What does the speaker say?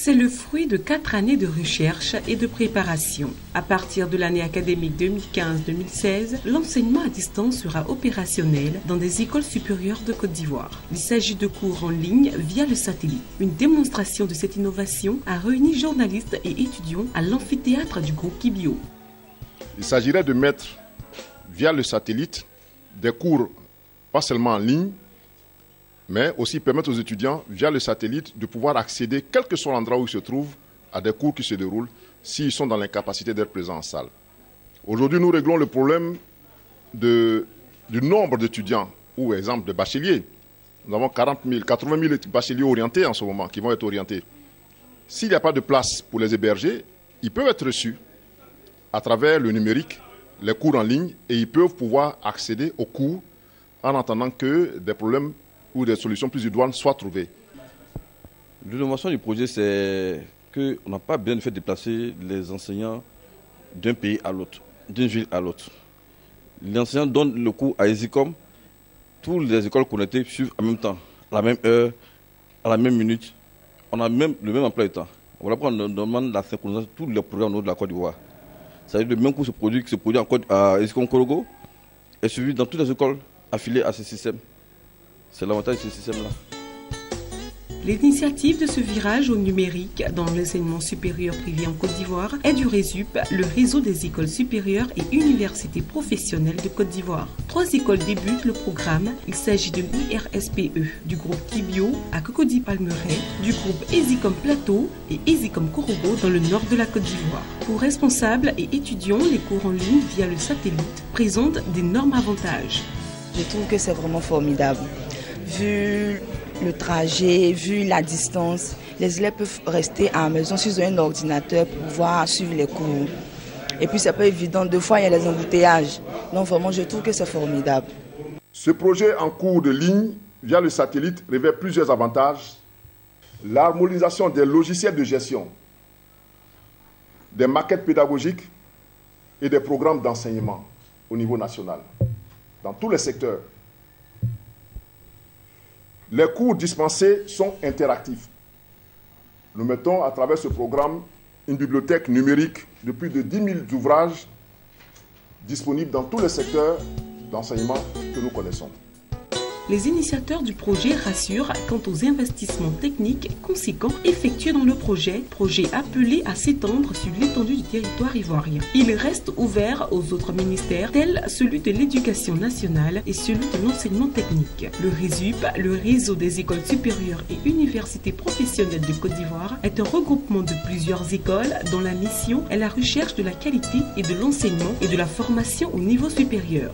C'est le fruit de 4 années de recherche et de préparation. À partir de l'année académique 2015-2016, l'enseignement à distance sera opérationnel dans des écoles supérieures de Côte d'Ivoire. Il s'agit de cours en ligne via le satellite. Une démonstration de cette innovation a réuni journalistes et étudiants à l'amphithéâtre du groupe Kibio. Il s'agirait de mettre via le satellite des cours pas seulement en ligne, mais aussi permettre aux étudiants, via le satellite, de pouvoir accéder, quel que soit l'endroit où ils se trouvent, à des cours qui se déroulent, s'ils sont dans l'incapacité d'être présents en salle. Aujourd'hui, nous réglons le problème du nombre d'étudiants, ou exemple de bacheliers. Nous avons 80 000 bacheliers orientés en ce moment, qui vont être orientés. S'il n'y a pas de place pour les héberger, ils peuvent être reçus à travers le numérique, les cours en ligne, et ils peuvent pouvoir accéder aux cours en attendant que des problèmes ou des solutions plus idoines soient trouvées. L'innovation du projet, c'est qu'on n'a pas bien fait déplacer les enseignants d'un pays à l'autre, d'une ville à l'autre. L'enseignant donne le cours à EasyCom, toutes les écoles connectées suivent en même temps, à la même heure, à la même minute. On a même le même emploi du temps. Voilà pourquoi on demande la synchronisation de tous les programmes au niveau de la Côte d'Ivoire. C'est-à-dire que le même cours qui se produit à EasyCom Korogo est suivi dans toutes les écoles affiliées à ce système. C'est l'avantage de ce système-là. L'initiative de ce virage au numérique dans l'enseignement supérieur privé en Côte d'Ivoire est du RESUP, le réseau des écoles supérieures et universités professionnelles de Côte d'Ivoire. 3 écoles débutent le programme. Il s'agit de l'IRSPE, du groupe Kibio à Cocody Palmeraie, du groupe EasyCom Plateau et EasyCom Korogo dans le nord de la Côte d'Ivoire. Pour responsables et étudiants, les cours en ligne via le satellite présentent d'énormes avantages. Je trouve que c'est vraiment formidable. Vu le trajet, vu la distance, les élèves peuvent rester à la maison s'ils ont un ordinateur pour pouvoir suivre les cours. Et puis c'est pas évident, des fois il y a les embouteillages. Donc vraiment je trouve que c'est formidable. Ce projet en cours de ligne via le satellite révèle plusieurs avantages. L'harmonisation des logiciels de gestion, des maquettes pédagogiques et des programmes d'enseignement au niveau national, dans tous les secteurs. Les cours dispensés sont interactifs. Nous mettons à travers ce programme une bibliothèque numérique de plus de 10 000 ouvrages disponibles dans tous les secteurs d'enseignement que nous connaissons. Les initiateurs du projet rassurent quant aux investissements techniques conséquents effectués dans le projet appelé à s'étendre sur l'étendue du territoire ivoirien. Il reste ouvert aux autres ministères tels celui de l'Éducation nationale et celui de l'enseignement technique. Le RESUP, le réseau des écoles supérieures et universités professionnelles de Côte d'Ivoire, est un regroupement de plusieurs écoles dont la mission est la recherche de la qualité et de l'enseignement et de la formation au niveau supérieur.